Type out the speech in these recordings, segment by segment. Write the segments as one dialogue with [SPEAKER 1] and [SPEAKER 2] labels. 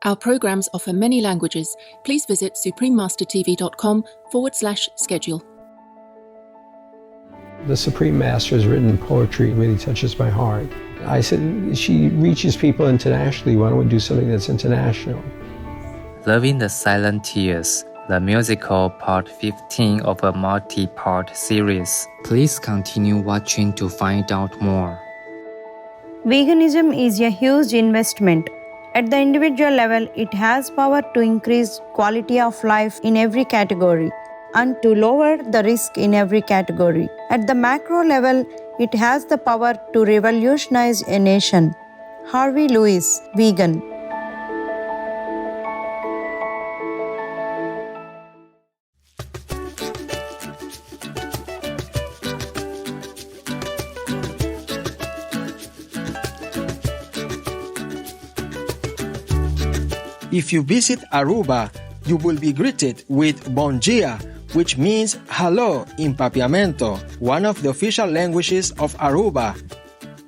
[SPEAKER 1] Our programs offer many languages. Please visit suprememastertv.com/schedule.
[SPEAKER 2] The Supreme Master has written poetry that really touches my heart. I said, she reaches people internationally. Why don't we do something that's international?
[SPEAKER 3] Loving the Silent Tears, the musical part 15 of a multi-part series. Please continue watching to find out more.
[SPEAKER 4] Veganism is a huge investment. At the individual level, it has power to increase quality of life in every category and to lower the risk in every category. At the macro level, it has the power to revolutionize a nation. Harvey Lewis, vegan.
[SPEAKER 5] If you visit Aruba, you will be greeted with bon dia, which means hello in Papiamento, one of the official languages of Aruba.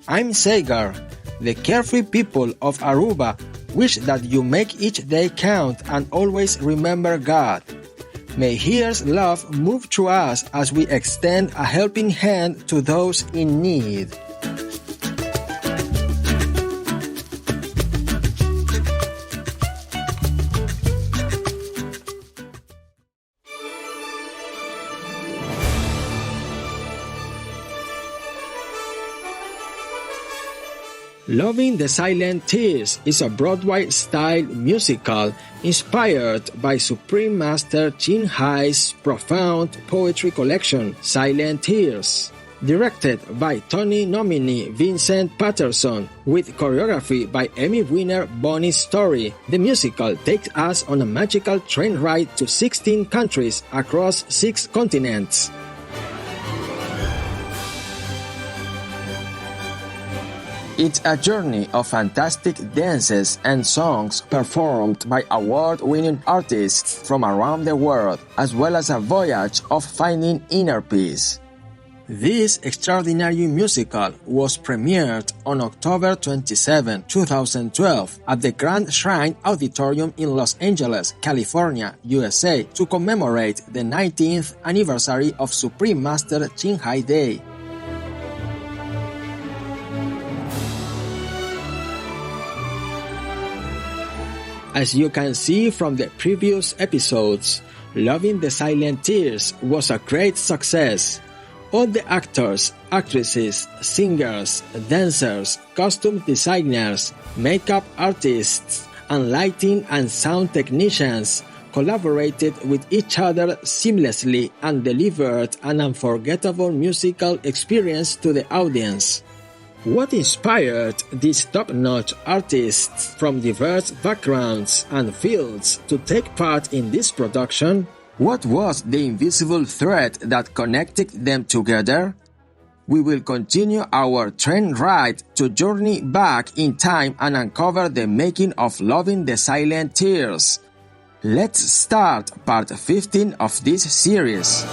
[SPEAKER 5] I'm AJAR. The carefree people of Aruba wish that you make each day count and always remember God. May His love move through us as we extend a helping hand to those in need. Loving the Silent Tears is a Broadway-style musical inspired by Supreme Master Chin Hai's profound poetry collection, Silent Tears. Directed by Tony nominee Vincent Patterson, with choreography by Emmy winner Bonnie Story, the musical takes us on a magical train ride to 16 countries across 6 continents. It's a journey of fantastic dances and songs performed by award-winning artists from around the world, as well as a voyage of finding inner peace. This extraordinary musical was premiered on October 27, 2012 at the Grand Shrine Auditorium in Los Angeles, California, USA, to commemorate the 19th anniversary of Supreme Master Chin Hai Day. As you can see from the previous episodes, Loving the Silent Tears was a great success. All the actors, actresses, singers, dancers, costume designers, makeup artists, and lighting and sound technicians collaborated with each other seamlessly and delivered an unforgettable musical experience to the audience. What inspired these top-notch artists from diverse backgrounds and fields to take part in this production? What was the invisible thread that connected them together? We will continue our train ride to journey back in time and uncover the making of Loving the Silent Tears. Let's start part 15 of this series.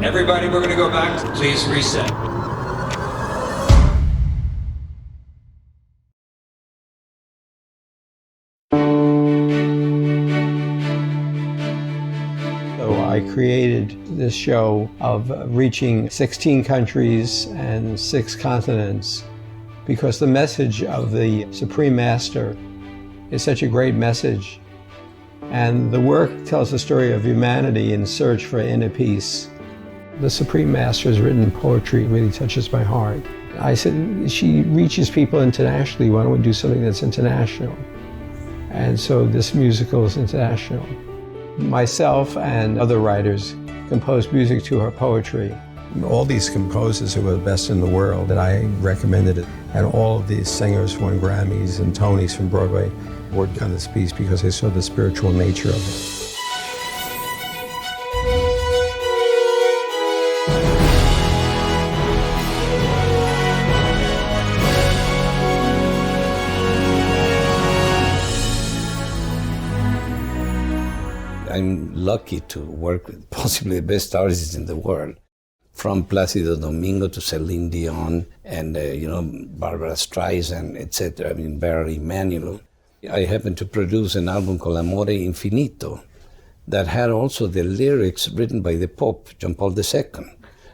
[SPEAKER 6] Everybody, we're going to go back. Please reset.
[SPEAKER 2] So I created this show of reaching 16 countries and 6 continents because the message of the Supreme Master is such a great message. And the work tells the story of humanity in search for inner peace. The Supreme Master has written poetry that really touches my heart. I said, she reaches people internationally. Why don't we do something that's international? And so this musical is international. Myself and other writers composed music to her poetry. All these composers who were the best in the world that I recommended it, and all of these singers won Grammys and Tonys from Broadway worked on this piece because they saw the spiritual nature of it.
[SPEAKER 7] I'm lucky to work with possibly the best artists in the world, from Plácido Domingo to Celine Dion and Barbara Streisand, etc. I mean, Barry Manilow. I happened to produce an album called Amore Infinito that had also the lyrics written by the Pope, John Paul II,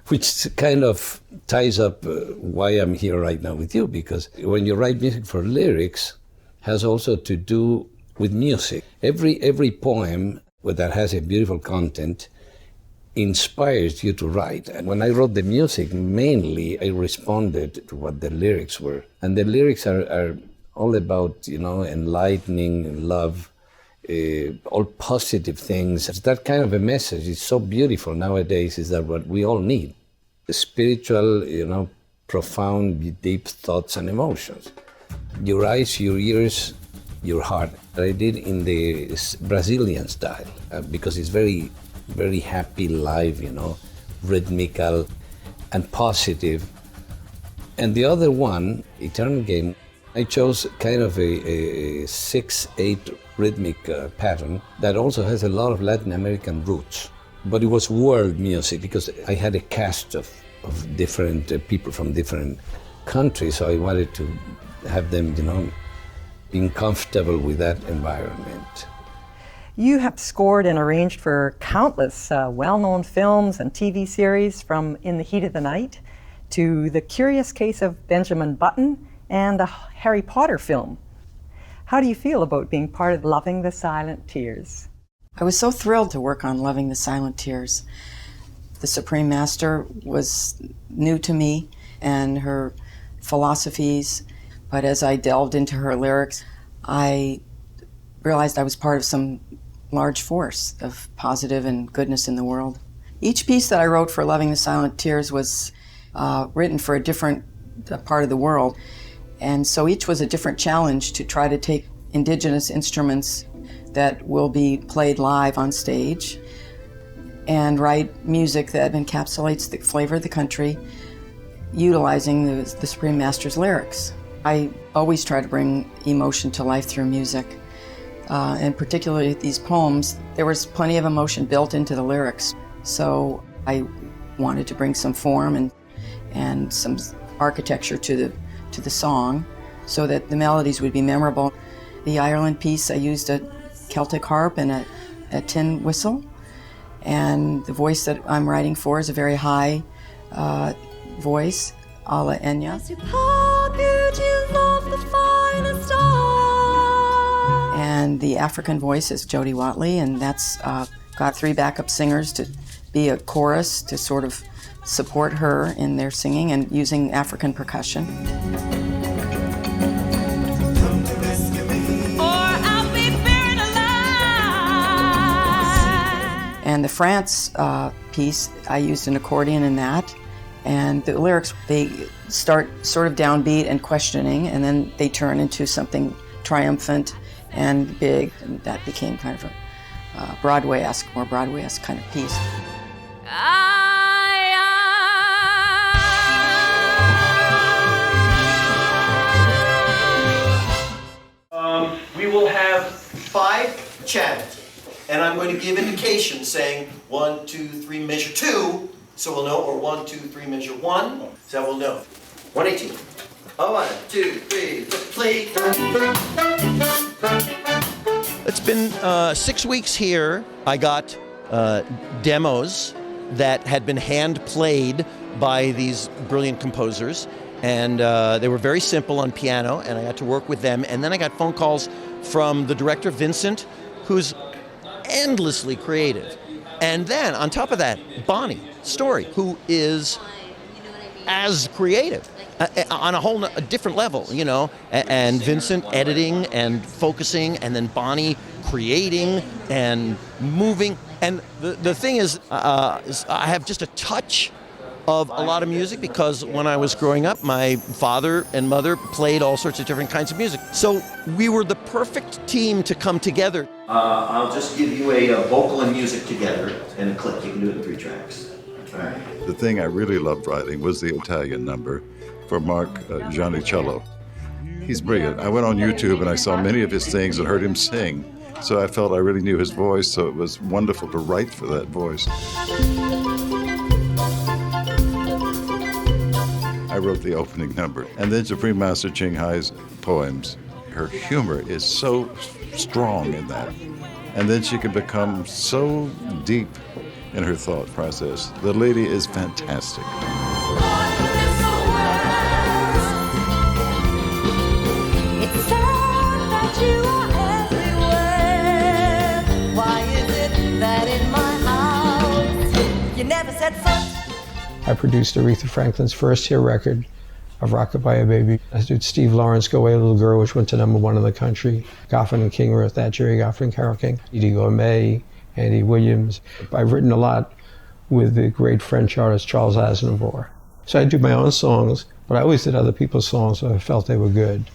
[SPEAKER 7] which kind of ties up why I'm here right now with you, because when you write music for lyrics, has also to do with music. Every poem that has a beautiful content inspires you to write. And when I wrote the music, mainly I responded to what the lyrics were. And the lyrics are all about, enlightening, love, all positive things. It's that kind of a message. It's so beautiful nowadays. Is that what we all need? The spiritual, profound, deep thoughts and emotions. Your eyes, your ears, your heart. I did in the Brazilian style because it's very, very happy, live, rhythmical and positive. And the other one, Eternal Game, I chose kind of a 6/8 rhythmic pattern that also has a lot of Latin American roots. But it was world music because I had a cast of different people from different countries, so I wanted to have them, being comfortable with that environment.
[SPEAKER 8] You have scored and arranged for countless well-known films and TV series, from In the Heat of the Night to The Curious Case of Benjamin Button and a Harry Potter film. How do you feel about being part of Loving the Silent Tears?
[SPEAKER 9] I was so thrilled to work on Loving the Silent Tears. The Supreme Master was new to me and her philosophies, but as I delved into her lyrics, I realized I was part of some large force of positive and goodness in the world. Each piece that I wrote for Loving the Silent Tears was written for a different part of the world, and so each was a different challenge to try to take indigenous instruments that will be played live on stage and write music that encapsulates the flavor of the country, utilizing the Supreme Master's lyrics. I always try to bring emotion to life through music, and particularly these poems, there was plenty of emotion built into the lyrics. So I wanted to bring some form and some architecture to the song so that the melodies would be memorable. The Ireland piece, I used a Celtic harp and a tin whistle, and the voice that I'm writing for is a very high voice, a la Enya. And the African voice is Jody Watley, and that's got 3 backup singers to be a chorus to sort of support her in their singing and using African percussion. And the France piece, I used an accordion in that. And the lyrics, they start sort of downbeat and questioning, and then they turn into something triumphant and big, and that became kind of a Broadway-esque, more Broadway-esque kind of piece.
[SPEAKER 10] We will have 5 chants, and I'm going to give indications saying 1, 2, 3, measure 2, so we'll know, or 1, 2, 3, measure 1, so we'll know. 118. 1, 2, 3, play. It's been 6 weeks here. I got demos that had been hand played by these brilliant composers, and they were very simple on piano, and I got to work with them. And then I got phone calls from the director, Vincent, who's endlessly creative. And then, on top of that, Bonnie Story, who is as creative on a different level, and Vincent editing and focusing, and then Bonnie creating and moving. And the thing is I have just a touch of a lot of music because when I was growing up, my father and mother played all sorts of different kinds of music. So we were the perfect team to come together.
[SPEAKER 11] I'll just give you a vocal and music together and a click. You can do it in 3 tracks. All right.
[SPEAKER 12] The thing I really loved writing was the Italian number for Mark Giannicello. He's brilliant. I went on YouTube and I saw many of his things and heard him sing. So I felt I really knew his voice, so it was wonderful to write for that voice. I wrote the opening number. And then Supreme Master Ching Hai's poems. Her humor is so strong in that. And then she can become so deep in her thought process. The lady is fantastic.
[SPEAKER 2] I produced Aretha Franklin's first hit record of Rockabye Baby. I did Steve Lawrence, Go Away Little Girl, which went to #1 in the country. Goffin and King were at that, Jerry Goffin and Carole King. Edie Gourmet, Andy Williams. I've written a lot with the great French artist Charles Aznavour. So I do my own songs, but I always did other people's songs so I felt they were good.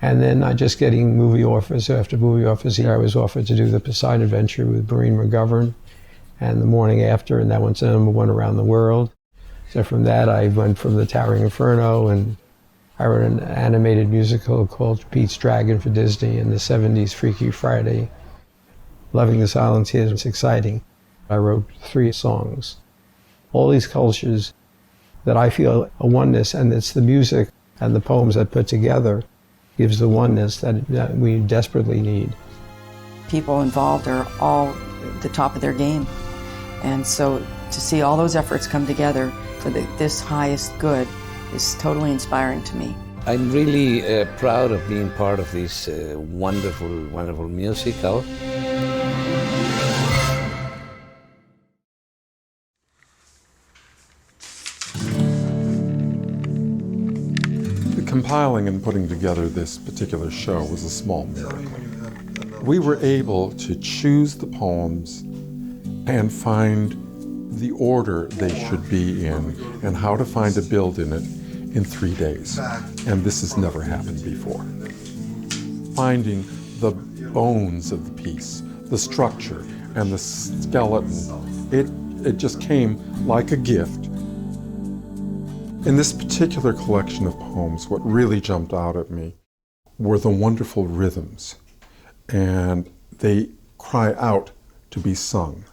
[SPEAKER 2] And then I just getting movie offers after movie offers. Here I was offered to do The Poseidon Adventure with Maureen McGovern and The Morning After, and that went to #1 around the world. So from that, I went from The Towering Inferno, and I wrote an animated musical called Pete's Dragon for Disney in the 70s, Freaky Friday. Loving the Silent Tears was exciting. I wrote 3 songs. All these cultures that I feel a oneness, and it's the music and the poems that put together gives the oneness that we desperately need.
[SPEAKER 9] People involved are all at the top of their game. And so to see all those efforts come together for this highest good is totally inspiring to me.
[SPEAKER 7] I'm really proud of being part of this wonderful, wonderful musical.
[SPEAKER 13] Compiling and putting together this particular show was a small miracle. We were able to choose the poems and find the order they should be in and how to find a build in it in 3 days. And this has never happened before. Finding the bones of the piece, the structure and the skeleton, it just came like a gift. In this particular collection of poems, what really jumped out at me were the wonderful rhythms, and they cry out to be sung.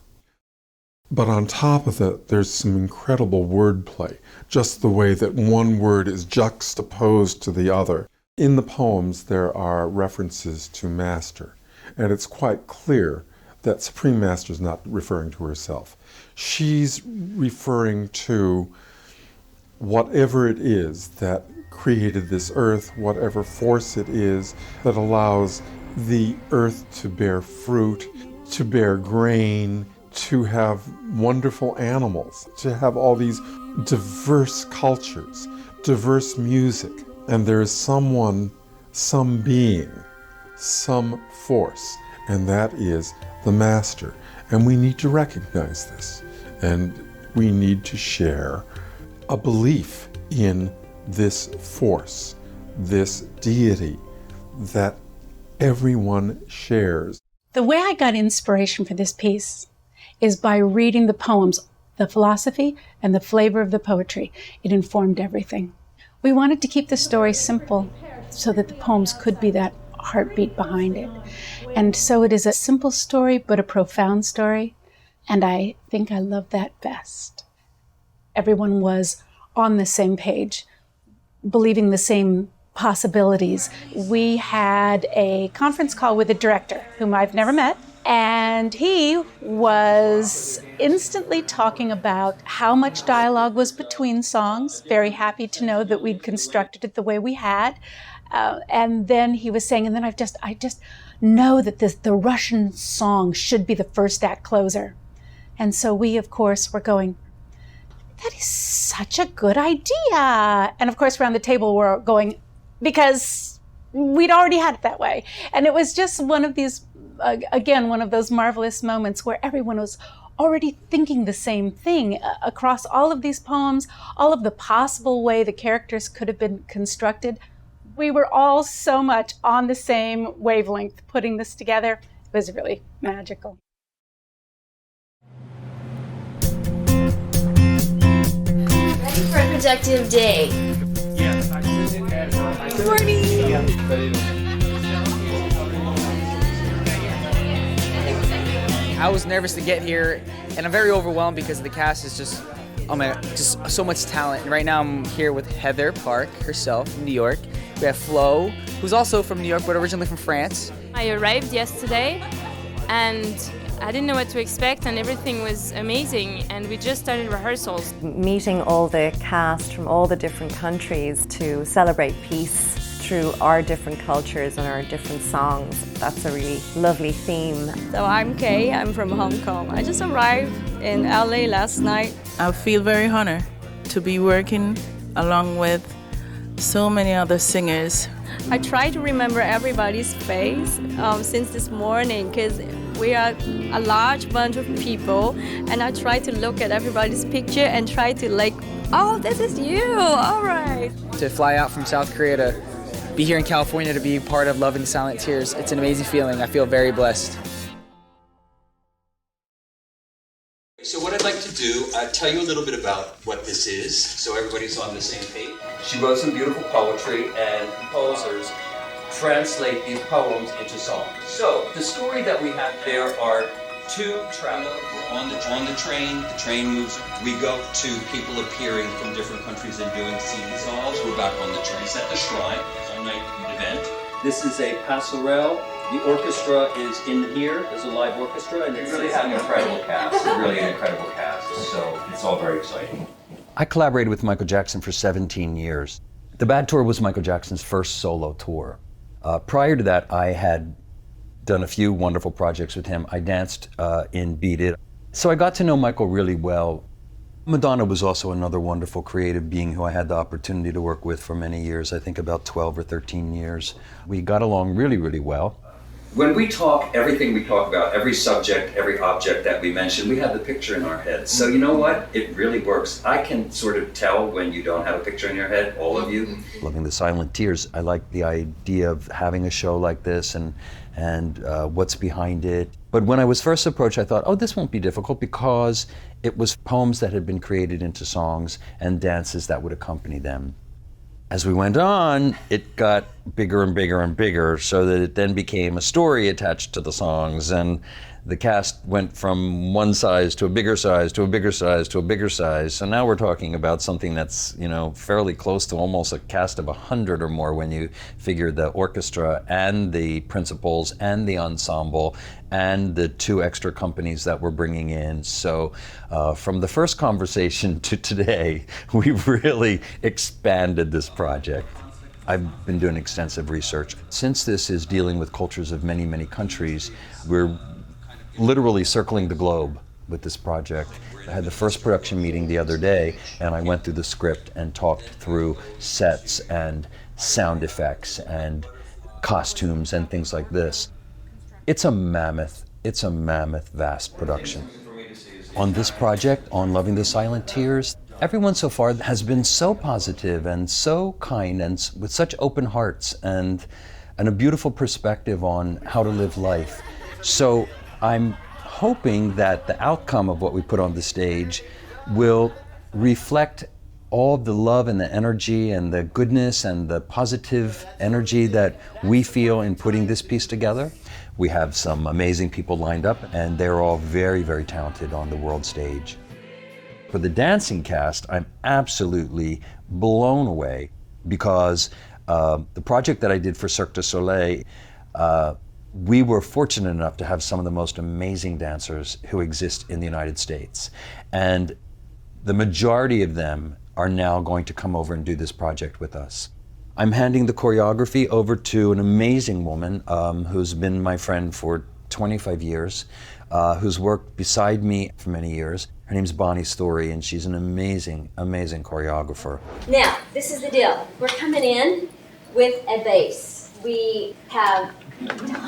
[SPEAKER 13] But on top of that, there's some incredible wordplay, just the way that one word is juxtaposed to the other. In the poems, there are references to Master, and it's quite clear that Supreme Master is not referring to herself. She's referring to whatever it is that created this earth, whatever force it is that allows the earth to bear fruit, to bear grain, to have wonderful animals, to have all these diverse cultures, diverse music. And there is someone, some being, some force, and that is the Master. And we need to recognize this, and we need to share a belief in this force, this deity that everyone shares.
[SPEAKER 14] The way I got inspiration for this piece is by reading the poems, the philosophy and the flavor of the poetry. It informed everything. We wanted to keep the story simple so that the poems could be that heartbeat behind it. And so it is a simple story, but a profound story. And I think I love that best. Everyone was on the same page, believing the same possibilities. We had a conference call with the director, whom I've never met, and he was instantly talking about how much dialogue was between songs, very happy to know that we'd constructed it the way we had. And then he was saying, and then I just know that the Russian song should be the first act closer. And so we, of course, were going, that is such a good idea. And of course, around the table, we're going, because we'd already had it that way. And it was just one of these, again, one of those marvelous moments where everyone was already thinking the same thing across all of these poems, all of the possible way the characters could have been constructed. We were all so much on the same wavelength putting this together. It was really magical.
[SPEAKER 15] Ready for a productive day.
[SPEAKER 16] Yes,
[SPEAKER 15] Good morning.
[SPEAKER 17] I was nervous to get here, and I'm very overwhelmed because the cast is just, oh my God, just so much talent. And right now I'm here with Heather Park herself from New York. We have Flo, who's also from New York, but originally from France.
[SPEAKER 18] I arrived yesterday, and I didn't know what to expect, and everything was amazing, and we just started rehearsals.
[SPEAKER 19] Meeting all the cast from all the different countries to celebrate peace through our different cultures and our different songs. That's a really lovely theme.
[SPEAKER 20] So I'm Kay, I'm from Hong Kong. I just arrived in LA last night.
[SPEAKER 21] I feel very honored to be working along with so many other singers.
[SPEAKER 20] I try to remember everybody's face since this morning because we are a large bunch of people, and I try to look at everybody's picture and try to oh, this is you, all right.
[SPEAKER 17] To fly out from South Korea to be here in California to be part of Loving the Silent Tears, it's an amazing feeling. I feel very blessed.
[SPEAKER 22] So what I'd like to do, tell you a little bit about what this is, so everybody's on the same page. She wrote some beautiful poetry, and composers translate these poems into songs. So the story that we have, there are two travelers. We're on the train moves. We go to people appearing from different countries and doing scene songs. We're back on the train. It's at the Shrine. It's a night event. This is a passerelle. The orchestra is in here. There's a live orchestra, and it's really an incredible cast. Really an incredible cast. So it's all very exciting.
[SPEAKER 23] I collaborated with Michael Jackson for 17 years. The Bad Tour was Michael Jackson's first solo tour. Prior to that, I had done a few wonderful projects with him. I danced in Beat It. So I got to know Michael really well. Madonna was also another wonderful creative being who I had the opportunity to work with for many years, I think about 12 or 13 years. We got along really, really well.
[SPEAKER 22] When we talk, everything we talk about, every subject, every object that we mention, we have the picture in our heads. So you know what? It really works. I can sort of tell when you don't have a picture in your head, all of you.
[SPEAKER 23] Loving the Silent Tears, I like the idea of having a show like this and what's behind it. But when I was first approached, I thought, oh, this won't be difficult because it was poems that had been created into songs and dances that would accompany them. As we went on, it got bigger and bigger and bigger, so that it then became a story attached to the songs, and the cast went from one size to a bigger size to a bigger size to a bigger size. So now we're talking about something that's, fairly close to almost a cast of 100 or more when you figure the orchestra and the principals and the ensemble and the two extra companies that we're bringing in. So from the first conversation to today, we've really expanded this project. I've been doing extensive research. Since this is dealing with cultures of many, many countries, we're literally circling the globe with this project. I had the first production meeting the other day, and I went through the script and talked through sets and sound effects and costumes and things like this. It's a mammoth, vast production. On this project, on Loving the Silent Tears, everyone so far has been so positive and so kind and with such open hearts and a beautiful perspective on how to live life. So I'm hoping that the outcome of what we put on the stage will reflect all the love and the energy and the goodness and the positive energy that we feel in putting this piece together. We have some amazing people lined up, and they're all very, very talented on the world stage. For the dancing cast, I'm absolutely blown away because the project that I did for Cirque du Soleil, we were fortunate enough to have some of the most amazing dancers who exist in the United States. And the majority of them are now going to come over and do this project with us. I'm handing the choreography over to an amazing woman who's been my friend for 25 years, who's worked beside me for many years. Her name's Bonnie Story, and she's an amazing, amazing choreographer.
[SPEAKER 15] Now, this is the deal. We're coming in with a bass. We have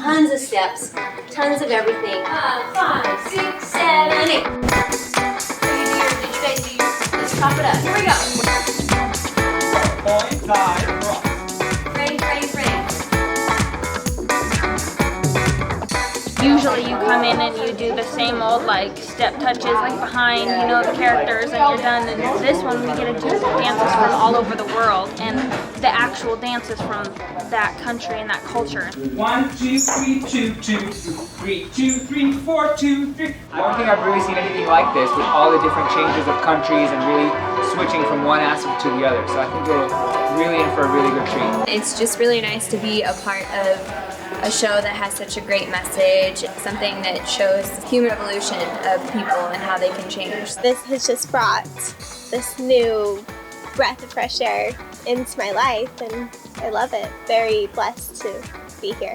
[SPEAKER 15] tons of steps, tons of everything. 5, 6, 7, 8. Let's top it up. Here we go. Point, side, cross. Frame, frame, frame.
[SPEAKER 1] Usually you come in and you do the same old like step touches like behind, you know, the characters and you're done. And this one we get to do dances from all over the world and the actual dances from that country and that culture.
[SPEAKER 6] 1, 2, 3, 2, 2, 3, 2, 3, 4, 2, 3.
[SPEAKER 17] I don't think I've really seen anything like this with all the different changes of countries and really switching from one aspect to the other. So I think we're really in for a really good treat.
[SPEAKER 3] It's just really nice to be a part of a show that has such a great message, something that shows the human evolution of people and how they can change.
[SPEAKER 16] This has just brought this new breath of fresh air into my life, and I love it. Very blessed to be here.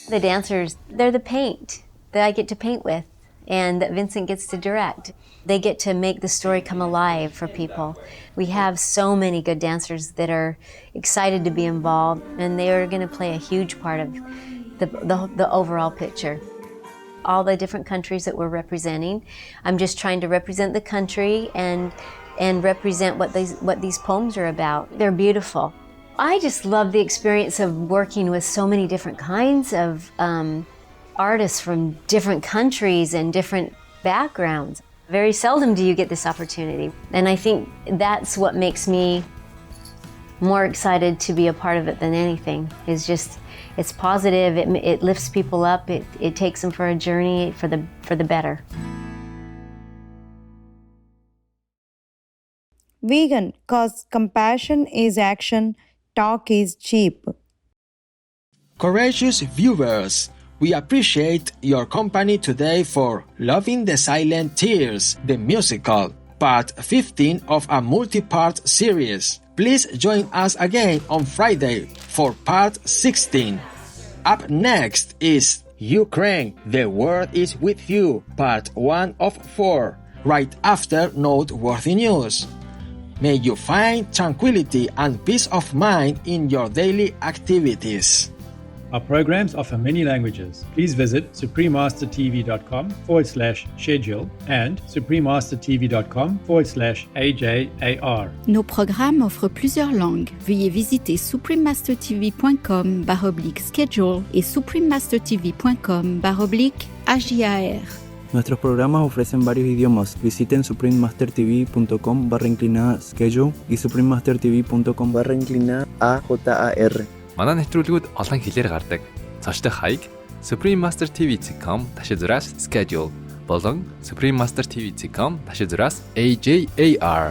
[SPEAKER 24] The dancers, they're the paint that I get to paint with and that Vincent gets to direct. They get to make the story come alive for people. We have so many good dancers that are excited to be involved, and they are going to play a huge part of the overall picture. All the different countries that we're representing, I'm just trying to represent the country and represent what these poems are about. They're beautiful. I just love the experience of working with so many different kinds of artists from different countries and different backgrounds. Very seldom do you get this opportunity, and I think that's what makes me more excited to be a part of it than anything. It's positive, it lifts people up, it takes them for a journey for the better.
[SPEAKER 4] Vegan, cause compassion is action, talk is cheap.
[SPEAKER 5] Courageous viewers, we appreciate your company today for Loving the Silent Tears, the musical, part 15 of a multi-part series. Please join us again on Friday for part 16. Up next is Ukraine, the world is with you, part 1 of 4, right after Noteworthy News. May you find tranquility and peace of mind in your daily activities.
[SPEAKER 25] Our programs offer many languages. Please visit suprememastertv.com/schedule and suprememastertv.com/AJAR.
[SPEAKER 26] Nos programmes offrent plusieurs langues. Veuillez visiter suprememastertv.com/schedule et suprememastertv.com/AJAR.
[SPEAKER 27] Nuestros programas ofrecen varios idiomas. Visiten suprememastertv.com/schedule и suprememastertv.com/AJAR.
[SPEAKER 28] Манай нэвтрүүлгүүд олон хэлээр гардаг. Цочтой хаяг suprememastertv.com/schedule болон suprememastertv.com/AJAR